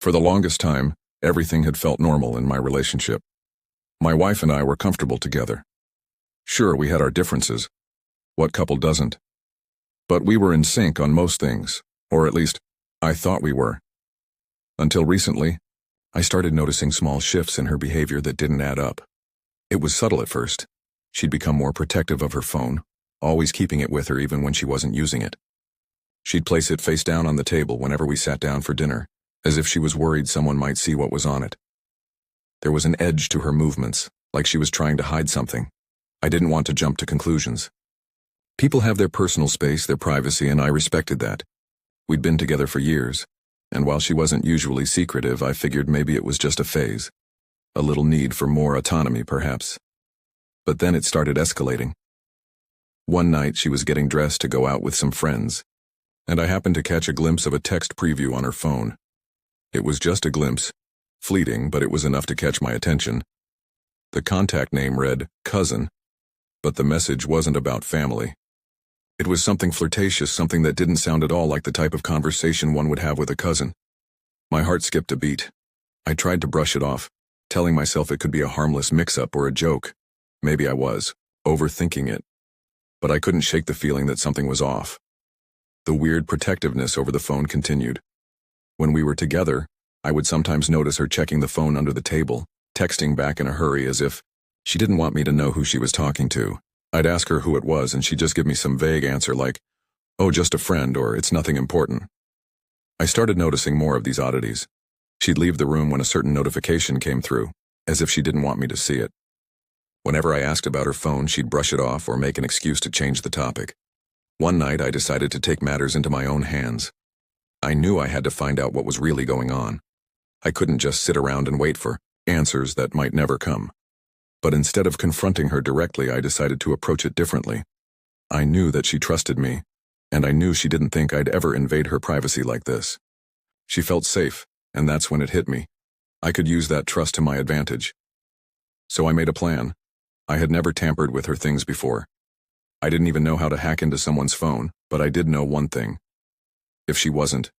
For the longest time, everything had felt normal in my relationship. My wife and I were comfortable together. Sure, we had our differences. What couple doesn't? But we were in sync on most things, or at least, I thought we were. Until recently, I started noticing small shifts in her behavior that didn't add up. It was subtle at first. She'd become more protective of her phone, always keeping it with her even when she wasn't using it. She'd place it face down on the table whenever we sat down for dinner, as if she was worried someone might see what was on it. There was an edge to her movements, like she was trying to hide something. I didn't want to jump to conclusions. People have their personal space, their privacy, and I respected that. We'd been together for years, and while she wasn't usually secretive, I figured maybe it was just a phase. A little need for more autonomy, perhaps. But then it started escalating. One night she was getting dressed to go out with some friends, and I happened to catch a glimpse of a text preview on her phone. It was just a glimpse, fleeting, but it was enough to catch my attention. The contact name read, "Cousin," but the message wasn't about family. It was something flirtatious, something that didn't sound at all like the type of conversation one would have with a cousin. My heart skipped a beat. I tried to brush it off, telling myself it could be a harmless mix-up or a joke. Maybe I was, overthinking it. But I couldn't shake the feeling that something was off. The weird protectiveness over the phone continued. When we were together, I would sometimes notice her checking the phone under the table, texting back in a hurry as if she didn't want me to know who she was talking to. I'd ask her who it was and she'd just give me some vague answer like, "Oh, just a friend," or "It's nothing important." I started noticing more of these oddities. She'd leave the room when a certain notification came through, as if she didn't want me to see it. Whenever I asked about her phone, she'd brush it off or make an excuse to change the topic. One night, I decided to take matters into my own hands. I knew I had to find out what was really going on. I couldn't just sit around and wait for answers that might never come. But instead of confronting her directly, I decided to approach it differently. I knew that she trusted me, and I knew she didn't think I'd ever invade her privacy like this. She felt safe, and that's when it hit me. I could use that trust to my advantage. So I made a plan. I had never tampered with her things before. I didn't even know how to hack into someone's phone, but I did know one thing. If she wasn't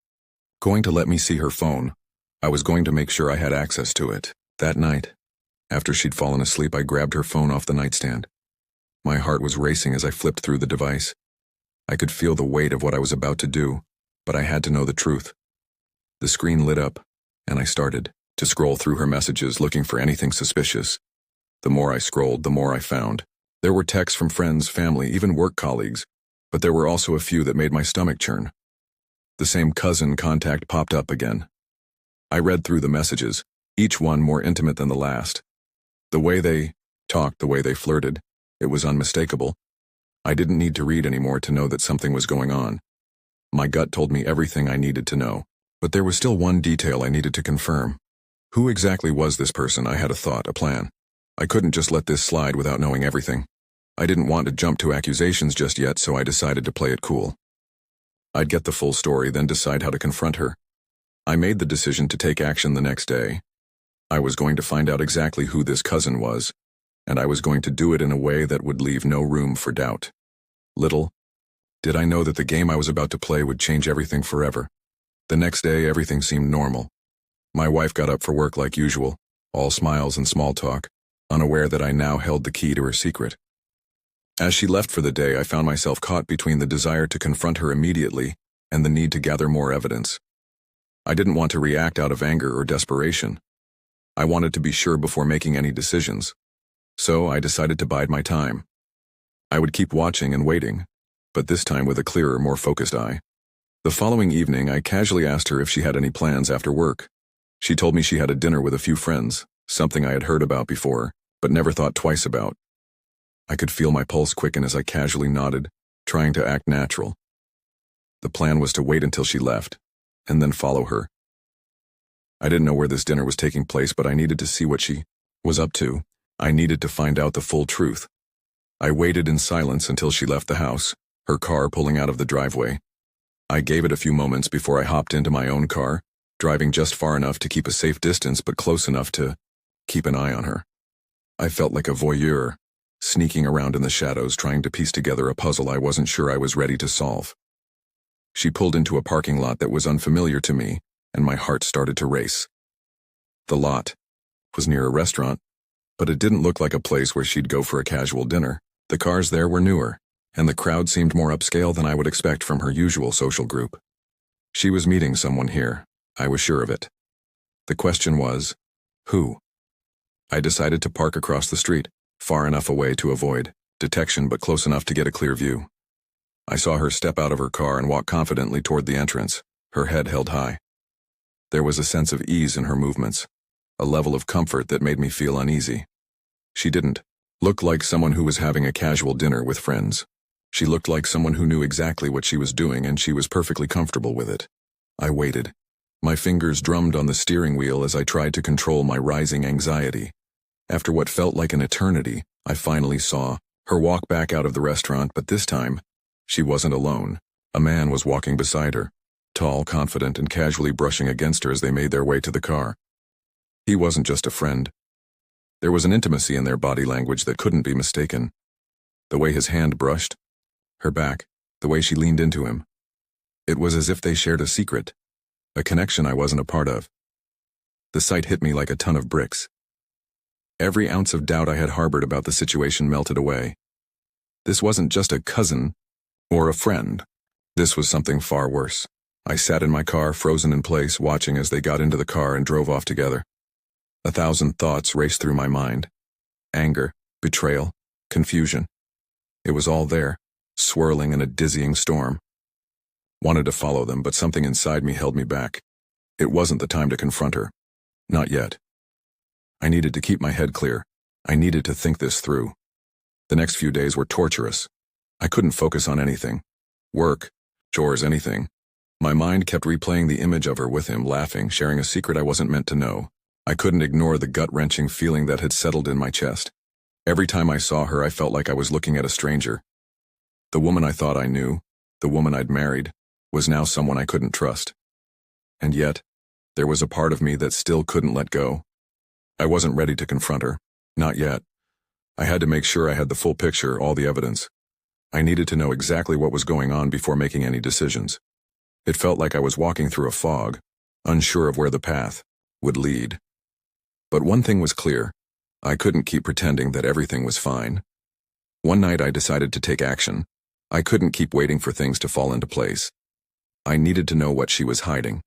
going to let me see her phone, I was going to make sure I had access to it. That night, after she'd fallen asleep, I grabbed her phone off the nightstand. My heart was racing as I flipped through the device. I could feel the weight of what I was about to do, but I had to know the truth. The screen lit up, and I started to scroll through her messages looking for anything suspicious. The more I scrolled, the more I found. There were texts from friends, family, even work colleagues, but there were also a few that made my stomach churn. The same cousin contact popped up again. I read through the messages, each one more intimate than the last. The way they talked, the way they flirted, it was unmistakable. I didn't need to read anymore to know that something was going on. My gut told me everything I needed to know, but there was still one detail I needed to confirm. Who exactly was this person? I had a thought, a plan. I couldn't just let this slide without knowing everything. I didn't want to jump to accusations just yet, so I decided to play it cool. I'd get the full story, then decide how to confront her. I made the decision to take action the next day. I was going to find out exactly who this cousin was, and I was going to do it in a way that would leave no room for doubt. Little did I know that the game I was about to play would change everything forever. The next day, everything seemed normal. My wife got up for work like usual, all smiles and small talk, unaware that I now held the key to her secret. As she left for the day, I found myself caught between the desire to confront her immediately and the need to gather more evidence. I didn't want to react out of anger or desperation. I wanted to be sure before making any decisions. So I decided to bide my time. I would keep watching and waiting, but this time with a clearer, more focused eye. The following evening, I casually asked her if she had any plans after work. She told me she had a dinner with a few friends, something I had heard about before, but never thought twice about. I could feel my pulse quicken as I casually nodded, trying to act natural. The plan was to wait until she left, and then follow her. I didn't know where this dinner was taking place, but I needed to see what she was up to. I needed to find out the full truth. I waited in silence until she left the house, her car pulling out of the driveway. I gave it a few moments before I hopped into my own car, driving just far enough to keep a safe distance but close enough to keep an eye on her. I felt like a voyeur, sneaking around in the shadows trying to piece together a puzzle I wasn't sure I was ready to solve. She pulled into a parking lot that was unfamiliar to me, and my heart started to race. The lot was near a restaurant, but it didn't look like a place where she'd go for a casual dinner. The cars there were newer, and the crowd seemed more upscale than I would expect from her usual social group. She was meeting someone here, I was sure of it. The question was, who? I decided to park across the street, far enough away to avoid detection but close enough to get a clear view. I saw her step out of her car and walk confidently toward the entrance, her head held high. There was a sense of ease in her movements, a level of comfort that made me feel uneasy. She didn't look like someone who was having a casual dinner with friends. She looked like someone who knew exactly what she was doing, and she was perfectly comfortable with it. I waited. My fingers drummed on the steering wheel as I tried to control my rising anxiety. After what felt like an eternity, I finally saw her walk back out of the restaurant, but this time, she wasn't alone. A man was walking beside her, tall, confident, and casually brushing against her as they made their way to the car. He wasn't just a friend. There was an intimacy in their body language that couldn't be mistaken. The way his hand brushed her back, the way she leaned into him. It was as if they shared a secret, a connection I wasn't a part of. The sight hit me like a ton of bricks. Every ounce of doubt I had harbored about the situation melted away. This wasn't just a cousin or a friend. This was something far worse. I sat in my car, frozen in place, watching as they got into the car and drove off together. 1,000 thoughts raced through my mind. Anger, betrayal, confusion. It was all there, swirling in a dizzying storm. Wanted to follow them, but something inside me held me back. It wasn't the time to confront her. Not yet. I needed to keep my head clear. I needed to think this through. The next few days were torturous. I couldn't focus on anything. Work, chores, anything. My mind kept replaying the image of her with him, laughing, sharing a secret I wasn't meant to know. I couldn't ignore the gut-wrenching feeling that had settled in my chest. Every time I saw her, I felt like I was looking at a stranger. The woman I thought I knew, the woman I'd married, was now someone I couldn't trust. And yet, there was a part of me that still couldn't let go. I wasn't ready to confront her. Not yet. I had to make sure I had the full picture, all the evidence. I needed to know exactly what was going on before making any decisions. It felt like I was walking through a fog, unsure of where the path would lead. But one thing was clear. I couldn't keep pretending that everything was fine. One night I decided to take action. I couldn't keep waiting for things to fall into place. I needed to know what she was hiding.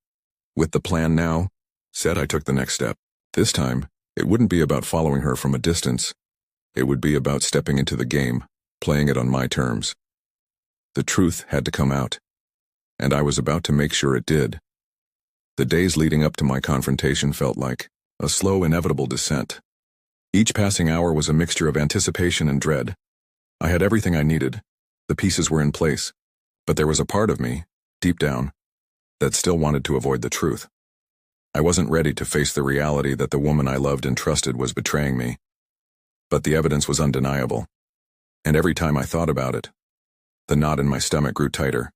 With the plan now set, I took the next step. This time, it wouldn't be about following her from a distance. It would be about stepping into the game, playing it on my terms. The truth had to come out, and I was about to make sure it did. The days leading up to my confrontation felt like a slow, inevitable descent. Each passing hour was a mixture of anticipation and dread. I had everything I needed. The pieces were in place, but there was a part of me, deep down, that still wanted to avoid the truth. I wasn't ready to face the reality that the woman I loved and trusted was betraying me. But the evidence was undeniable, and every time I thought about it, the knot in my stomach grew tighter.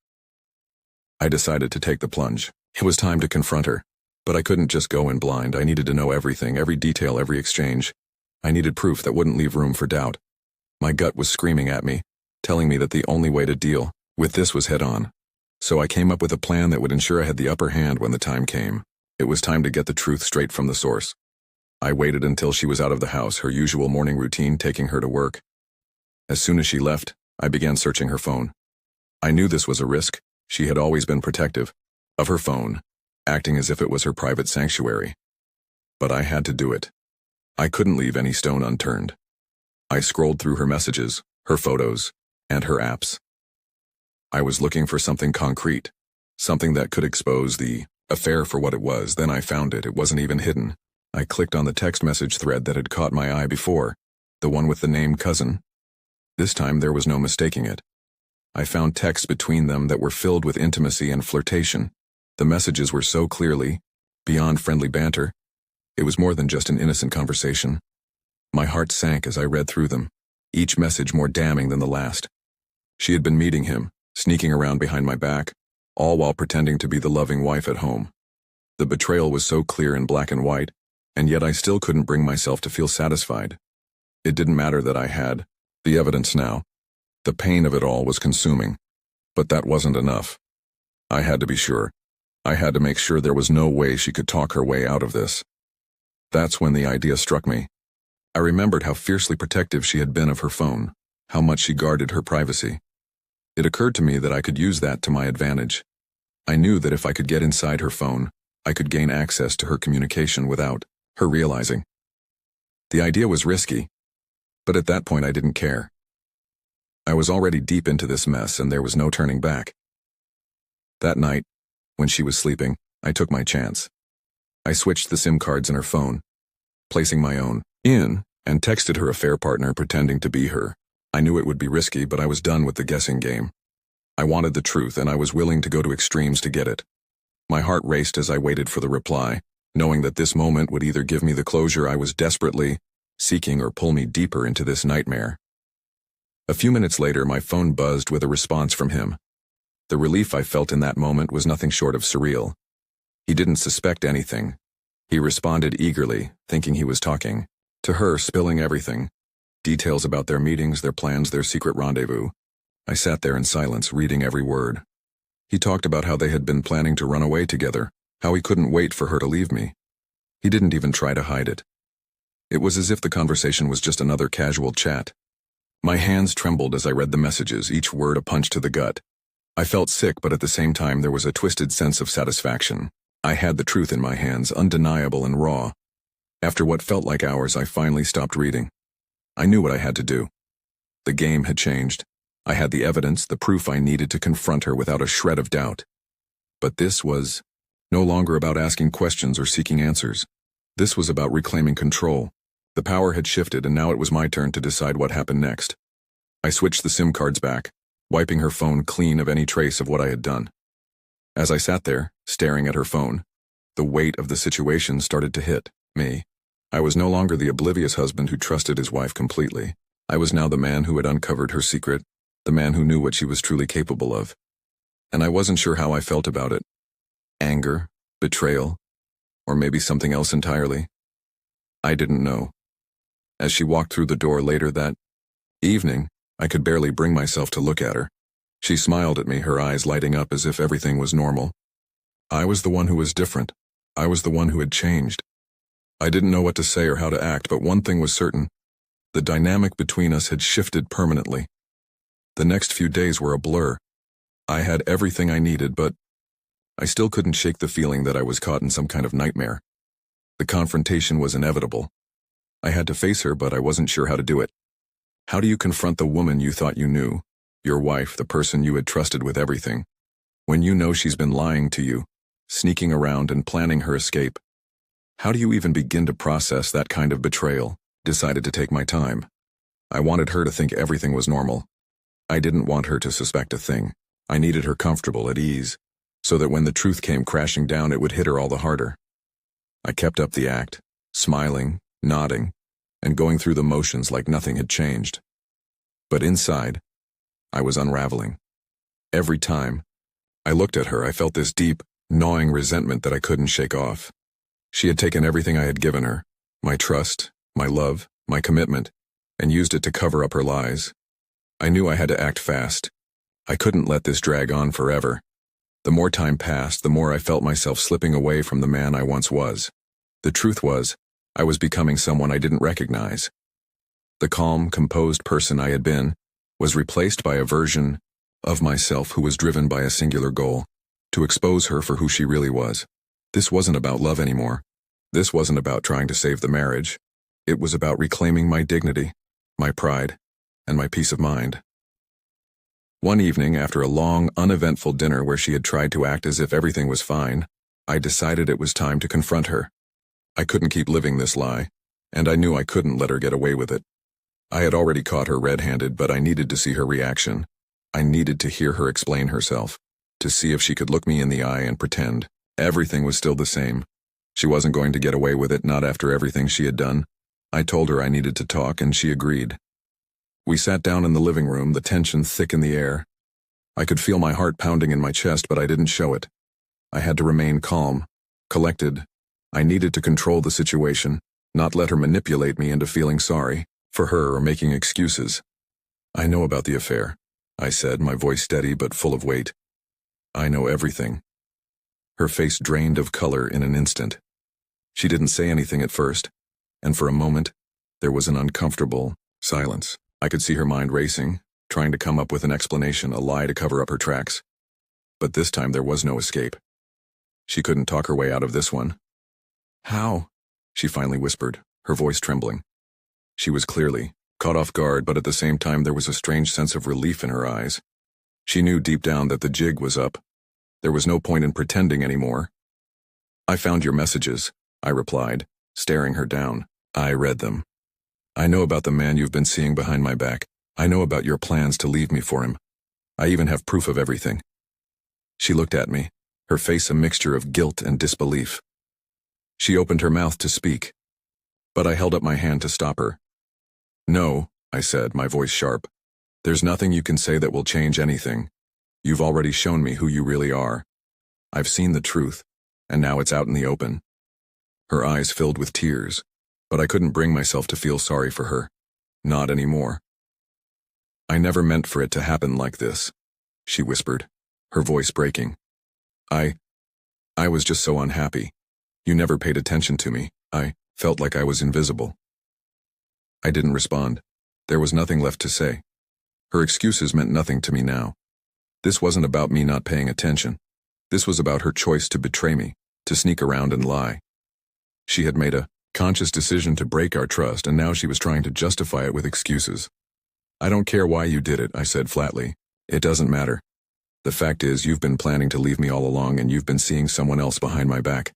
I decided to take the plunge. It was time to confront her, but I couldn't just go in blind. I needed to know everything, every detail, every exchange. I needed proof that wouldn't leave room for doubt. My gut was screaming at me, telling me that the only way to deal with this was head on. So I came up with a plan that would ensure I had the upper hand when the time came. It was time to get the truth straight from the source. I waited until she was out of the house, her usual morning routine taking her to work. As soon as she left, I began searching her phone. I knew this was a risk. She had always been protective of her phone, acting as if it was her private sanctuary. But I had to do it. I couldn't leave any stone unturned. I scrolled through her messages, her photos, and her apps. I was looking for something concrete, something that could expose the affair for what it was. Then I found it. It wasn't even hidden. I clicked on the text message thread that had caught my eye before, the one with the name cousin. This time there was no mistaking it. I found texts between them that were filled with intimacy and flirtation. The messages were so clearly beyond friendly banter. It was more than just an innocent conversation. My heart sank as I read through them, each message more damning than the last. She had been meeting him, sneaking around behind my back, all while pretending to be the loving wife at home. The betrayal was so clear in black and white, and yet I still couldn't bring myself to feel satisfied. It didn't matter that I had the evidence now. The pain of it all was consuming. But that wasn't enough. I had to be sure. I had to make sure there was no way she could talk her way out of this. That's when the idea struck me. I remembered how fiercely protective she had been of her phone, how much she guarded her privacy. It occurred to me that I could use that to my advantage. I knew that if I could get inside her phone, I could gain access to her communication without her realizing. The idea was risky, but at that point I didn't care. I was already deep into this mess and there was no turning back. That night, when she was sleeping, I took my chance. I switched the SIM cards in her phone, placing my own in, and texted her affair partner pretending to be her. I knew it would be risky, but I was done with the guessing game. I wanted the truth and I was willing to go to extremes to get it. My heart raced as I waited for the reply, knowing that this moment would either give me the closure I was desperately seeking or pull me deeper into this nightmare. A few minutes later, my phone buzzed with a response from him. The relief I felt in that moment was nothing short of surreal. He didn't suspect anything. He responded eagerly, thinking he was talking to her, spilling everything. Details about their meetings, their plans, their secret rendezvous. I sat there in silence, reading every word. He talked about how they had been planning to run away together, how he couldn't wait for her to leave me. He didn't even try to hide it. It was as if the conversation was just another casual chat. My hands trembled as I read the messages, each word a punch to the gut. I felt sick, but at the same time there was a twisted sense of satisfaction. I had the truth in my hands, undeniable and raw. After what felt like hours, I finally stopped reading. I knew what I had to do. The game had changed. I had the evidence, the proof I needed to confront her without a shred of doubt. But this was no longer about asking questions or seeking answers. This was about reclaiming control. The power had shifted, and now it was my turn to decide what happened next. I switched the SIM cards back, wiping her phone clean of any trace of what I had done. As I sat there, staring at her phone, the weight of the situation started to hit me. I was no longer the oblivious husband who trusted his wife completely. I was now the man who had uncovered her secret, the man who knew what she was truly capable of. And I wasn't sure how I felt about it. Anger, betrayal, or maybe something else entirely. I didn't know. As she walked through the door later that evening, I could barely bring myself to look at her. She smiled at me, her eyes lighting up as if everything was normal. I was the one who was different. I was the one who had changed. I didn't know what to say or how to act, but one thing was certain. The dynamic between us had shifted permanently. The next few days were a blur. I had everything I needed, but I still couldn't shake the feeling that I was caught in some kind of nightmare. The confrontation was inevitable. I had to face her, but I wasn't sure how to do it. How do you confront the woman you thought you knew, your wife, the person you had trusted with everything, when you know she's been lying to you, sneaking around and planning her escape? How do you even begin to process that kind of betrayal? Decided to take my time. I wanted her to think everything was normal. I didn't want her to suspect a thing. I needed her comfortable, at ease, so that when the truth came crashing down, it would hit her all the harder. I kept up the act, smiling, nodding, and going through the motions like nothing had changed. But inside, I was unraveling. Every time I looked at her, I felt this deep, gnawing resentment that I couldn't shake off. She had taken everything I had given her, my trust, my love, my commitment, and used it to cover up her lies. I knew I had to act fast. I couldn't let this drag on forever. The more time passed, the more I felt myself slipping away from the man I once was. The truth was, I was becoming someone I didn't recognize. The calm, composed person I had been was replaced by a version of myself who was driven by a singular goal: to expose her for who she really was. This wasn't about love anymore. This wasn't about trying to save the marriage. It was about reclaiming my dignity, my pride, and my peace of mind. One evening, after a long, uneventful dinner where she had tried to act as if everything was fine, I decided it was time to confront her. I couldn't keep living this lie, and I knew I couldn't let her get away with it. I had already caught her red-handed, but I needed to see her reaction. I needed to hear her explain herself, to see if she could look me in the eye and pretend everything was still the same. She wasn't going to get away with it, not after everything she had done. I told her I needed to talk, and she agreed. We sat down in the living room, the tension thick in the air. I could feel my heart pounding in my chest, but I didn't show it. I had to remain calm, collected. I needed to control the situation, not let her manipulate me into feeling sorry for her or making excuses. I know about the affair, I said, my voice steady but full of weight. I know everything. Her face drained of color in an instant. She didn't say anything at first, and for a moment, there was an uncomfortable silence. I could see her mind racing, trying to come up with an explanation, a lie to cover up her tracks. But this time there was no escape. She couldn't talk her way out of this one. "How?" she finally whispered, her voice trembling. She was clearly caught off guard, but at the same time there was a strange sense of relief in her eyes. She knew deep down that the jig was up. There was no point in pretending anymore. "I found your messages," I replied, staring her down. "I read them. I know about the man you've been seeing behind my back. I know about your plans to leave me for him. I even have proof of everything." She looked at me, her face a mixture of guilt and disbelief. She opened her mouth to speak, but I held up my hand to stop her. "No," I said, my voice sharp. "There's nothing you can say that will change anything. You've already shown me who you really are. I've seen the truth, and now it's out in the open." Her eyes filled with tears, but I couldn't bring myself to feel sorry for her. Not anymore. "I never meant for it to happen like this," she whispered, her voice breaking. I was just so unhappy. You never paid attention to me. I felt like I was invisible." I didn't respond. There was nothing left to say. Her excuses meant nothing to me now. This wasn't about me not paying attention. This was about her choice to betray me, to sneak around and lie. She had made a conscious decision to break our trust, and now she was trying to justify it with excuses. "I don't care why you did it," I said flatly. "It doesn't matter. The fact is, you've been planning to leave me all along, and you've been seeing someone else behind my back.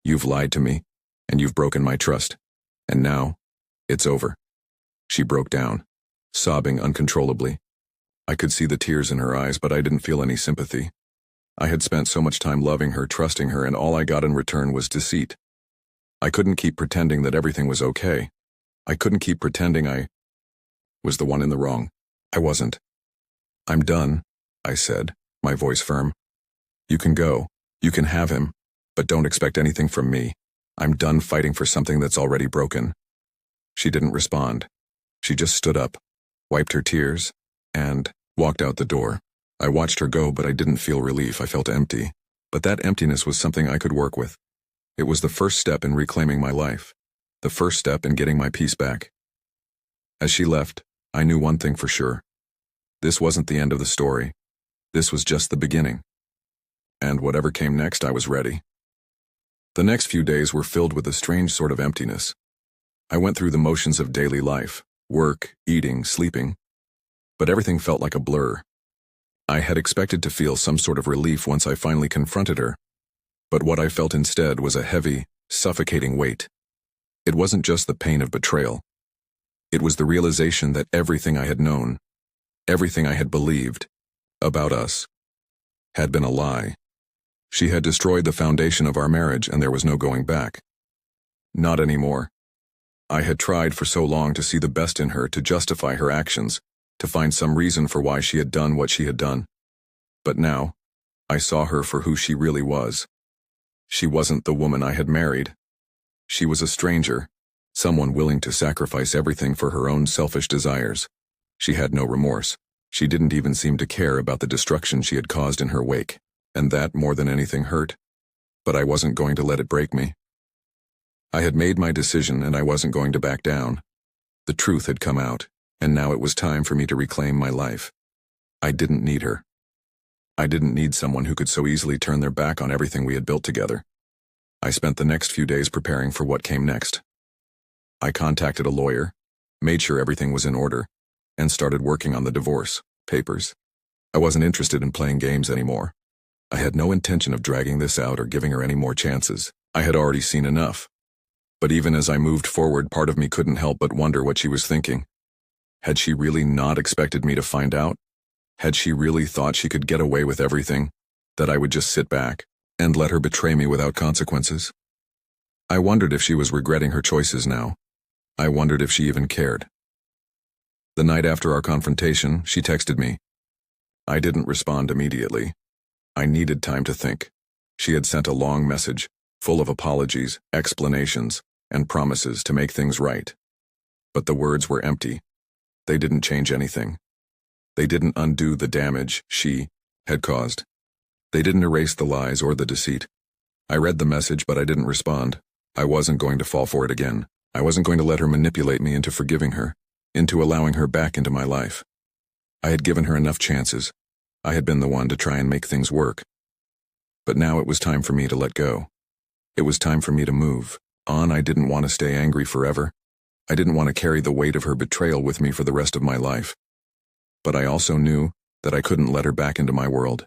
You've lied to me, and you've broken my trust. And now, it's over." She broke down, sobbing uncontrollably. I could see the tears in her eyes, but I didn't feel any sympathy. I had spent so much time loving her, trusting her, and all I got in return was deceit. I couldn't keep pretending that everything was okay. I couldn't keep pretending I was the one in the wrong. I wasn't. "I'm done," I said, my voice firm. "You can go. You can have him. But don't expect anything from me. I'm done fighting for something that's already broken." She didn't respond. She just stood up, wiped her tears, and walked out the door. I watched her go, but I didn't feel relief. I felt empty. But that emptiness was something I could work with. It was the first step in reclaiming my life, the first step in getting my peace back. As she left, I knew one thing for sure. This wasn't the end of the story. This was just the beginning. And whatever came next, I was ready. The next few days were filled with a strange sort of emptiness. I went through the motions of daily life, work, eating, sleeping, but everything felt like a blur. I had expected to feel some sort of relief once I finally confronted her, but what I felt instead was a heavy, suffocating weight. It wasn't just the pain of betrayal. It was the realization that everything I had known, everything I had believed about us, had been a lie. She had destroyed the foundation of our marriage, and there was no going back. Not anymore. I had tried for so long to see the best in her, to justify her actions, to find some reason for why she had done what she had done. But now, I saw her for who she really was. She wasn't the woman I had married. She was a stranger, someone willing to sacrifice everything for her own selfish desires. She had no remorse. She didn't even seem to care about the destruction she had caused in her wake, and that, more than anything, hurt. But I wasn't going to let it break me. I had made my decision, and I wasn't going to back down. The truth had come out, and now it was time for me to reclaim my life. I didn't need her. I didn't need someone who could so easily turn their back on everything we had built together. I spent the next few days preparing for what came next. I contacted a lawyer, made sure everything was in order, and started working on the divorce papers. I wasn't interested in playing games anymore. I had no intention of dragging this out or giving her any more chances. I had already seen enough. But even as I moved forward, part of me couldn't help but wonder what she was thinking. Had she really not expected me to find out? Had she really thought she could get away with everything, that I would just sit back and let her betray me without consequences? I wondered if she was regretting her choices now. I wondered if she even cared. The night after our confrontation, she texted me. I didn't respond immediately. I needed time to think. She had sent a long message, full of apologies, explanations, and promises to make things right. But the words were empty. They didn't change anything. They didn't undo the damage she had caused. They didn't erase the lies or the deceit. I read the message, but I didn't respond. I wasn't going to fall for it again. I wasn't going to let her manipulate me into forgiving her, into allowing her back into my life. I had given her enough chances. I had been the one to try and make things work. But now it was time for me to let go. It was time for me to move on. I didn't want to stay angry forever. I didn't want to carry the weight of her betrayal with me for the rest of my life. But I also knew that I couldn't let her back into my world.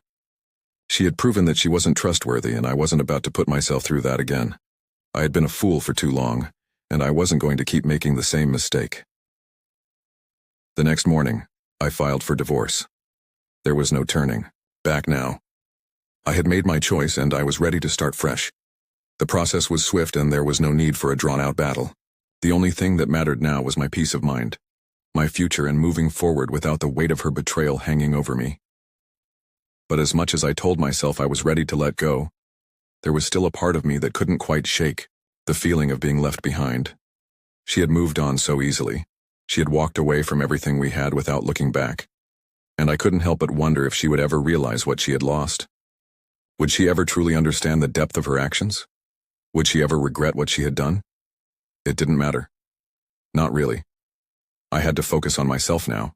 She had proven that she wasn't trustworthy, and I wasn't about to put myself through that again. I had been a fool for too long, and I wasn't going to keep making the same mistake. The next morning, I filed for divorce. There was no turning back now. I had made my choice, and I was ready to start fresh. The process was swift, and there was no need for a drawn-out battle. The only thing that mattered now was my peace of mind, my future, and moving forward without the weight of her betrayal hanging over me. But as much as I told myself I was ready to let go, there was still a part of me that couldn't quite shake the feeling of being left behind. She had moved on so easily. She had walked away from everything we had without looking back. And I couldn't help but wonder if she would ever realize what she had lost. Would she ever truly understand the depth of her actions? Would she ever regret what she had done? It didn't matter. Not really. I had to focus on myself now.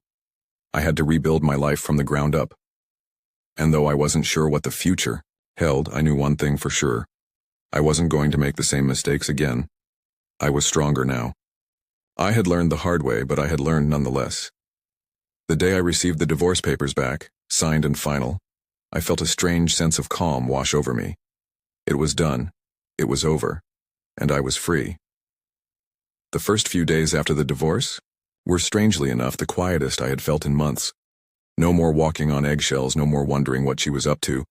I had to rebuild my life from the ground up. And though I wasn't sure what the future held, I knew one thing for sure. I wasn't going to make the same mistakes again. I was stronger now. I had learned the hard way, but I had learned nonetheless. The day I received the divorce papers back, signed and final, I felt a strange sense of calm wash over me. It was done. It was over. And I was free. The first few days after the divorce were, strangely enough, the quietest I had felt in months. No more walking on eggshells, no more wondering what she was up to,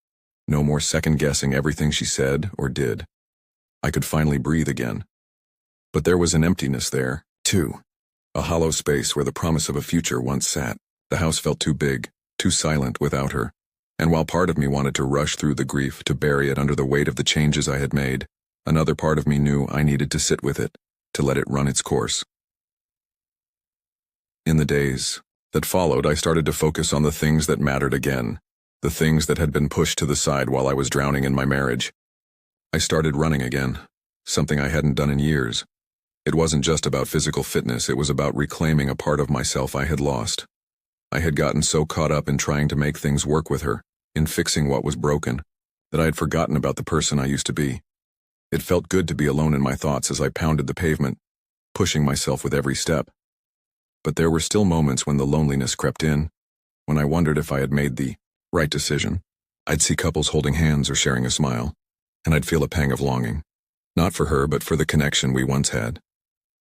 no more second-guessing everything she said or did. I could finally breathe again. But there was an emptiness there, too. A hollow space where the promise of a future once sat. The house felt too big, too silent without her. And while part of me wanted to rush through the grief, to bury it under the weight of the changes I had made, another part of me knew I needed to sit with it, to let it run its course. In the days that followed, I started to focus on the things that mattered again, the things that had been pushed to the side while I was drowning in my marriage. I started running again, something I hadn't done in years. It wasn't just about physical fitness, it was about reclaiming a part of myself I had lost. I had gotten so caught up in trying to make things work with her, in fixing what was broken, that I had forgotten about the person I used to be. It felt good to be alone in my thoughts as I pounded the pavement, pushing myself with every step. But there were still moments when the loneliness crept in, when I wondered if I had made the right decision. I'd see couples holding hands or sharing a smile, and I'd feel a pang of longing. Not for her, but for the connection we once had.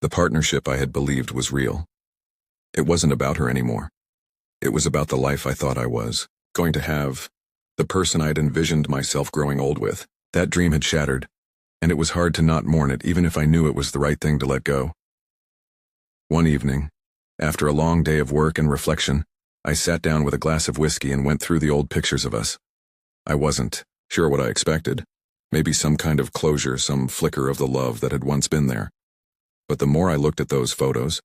The partnership I had believed was real. It wasn't about her anymore. It was about the life I thought I was going to have, the person I had envisioned myself growing old with. That dream had shattered, and it was hard to not mourn it, even if I knew it was the right thing to let go. One evening, after a long day of work and reflection, I sat down with a glass of whiskey and went through the old pictures of us. I wasn't sure what I expected. Maybe some kind of closure, some flicker of the love that had once been there. But the more I looked at those photos,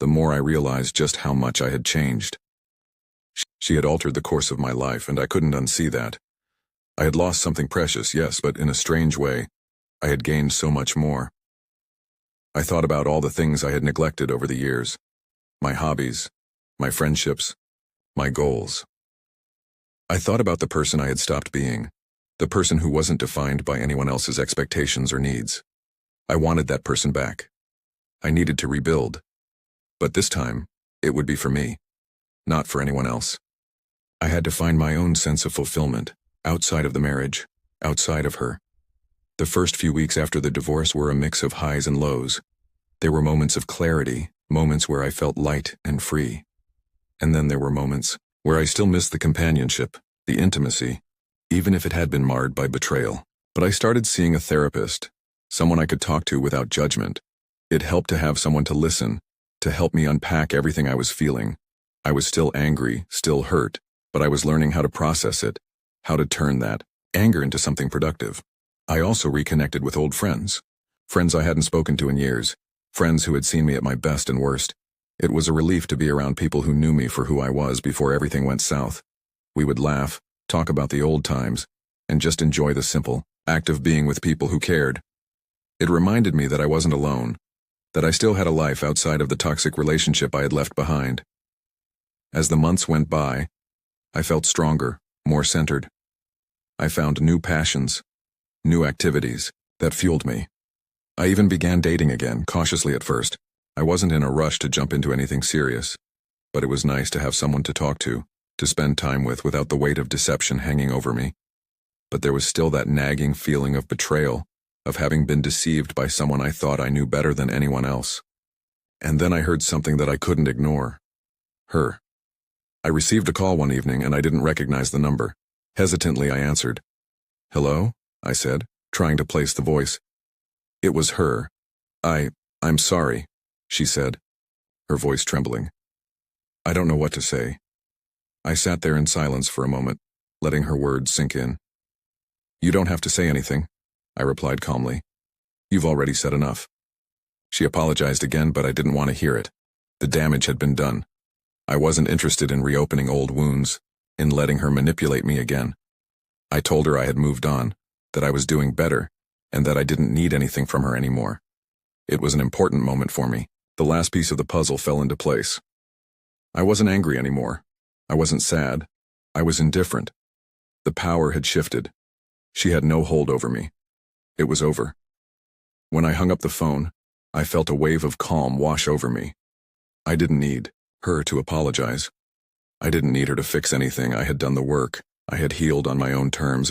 the more I realized just how much I had changed. She had altered the course of my life, and I couldn't unsee that. I had lost something precious, yes, but in a strange way, I had gained so much more. I thought about all the things I had neglected over the years. My hobbies, my friendships, my goals. I thought about the person I had stopped being, the person who wasn't defined by anyone else's expectations or needs. I wanted that person back. I needed to rebuild. But this time, it would be for me, not for anyone else. I had to find my own sense of fulfillment, outside of the marriage, outside of her. The first few weeks after the divorce were a mix of highs and lows. There were moments of clarity, moments where I felt light and free. And then there were moments where I still missed the companionship, the intimacy, even if it had been marred by betrayal. But I started seeing a therapist, someone I could talk to without judgment. It helped to have someone to listen, to help me unpack everything I was feeling. I was still angry, still hurt, but I was learning how to process it, how to turn that anger into something productive. I also reconnected with old friends, friends I hadn't spoken to in years, friends who had seen me at my best and worst. It was a relief to be around people who knew me for who I was before everything went south. We would laugh, talk about the old times, and just enjoy the simple, act of being with people who cared. It reminded me that I wasn't alone, that I still had a life outside of the toxic relationship I had left behind. As the months went by, I felt stronger, more centered. I found new passions, new activities that fueled me. I even began dating again, cautiously at first. I wasn't in a rush to jump into anything serious, but it was nice to have someone to talk to spend time with without the weight of deception hanging over me. But there was still that nagging feeling of betrayal, of having been deceived by someone I thought I knew better than anyone else. And then I heard something that I couldn't ignore. Her. I received a call one evening and I didn't recognize the number. Hesitantly, I answered. "Hello?" I said, trying to place the voice. It was her. I'm sorry," she said, her voice trembling. I don't know what to say. I sat there in silence for a moment, letting her words sink in. "You don't have to say anything," I replied calmly. "You've already said enough." She apologized again, but I didn't want to hear it. The damage had been done. I wasn't interested in reopening old wounds, in letting her manipulate me again. I told her I had moved on, that I was doing better, and that I didn't need anything from her anymore. It was an important moment for me. The last piece of the puzzle fell into place. I wasn't angry anymore. I wasn't sad. I was indifferent. The power had shifted. She had no hold over me. It was over. When I hung up the phone, I felt a wave of calm wash over me. I didn't need her to apologize. I didn't need her to fix anything. I had done the work. I had healed on my own terms.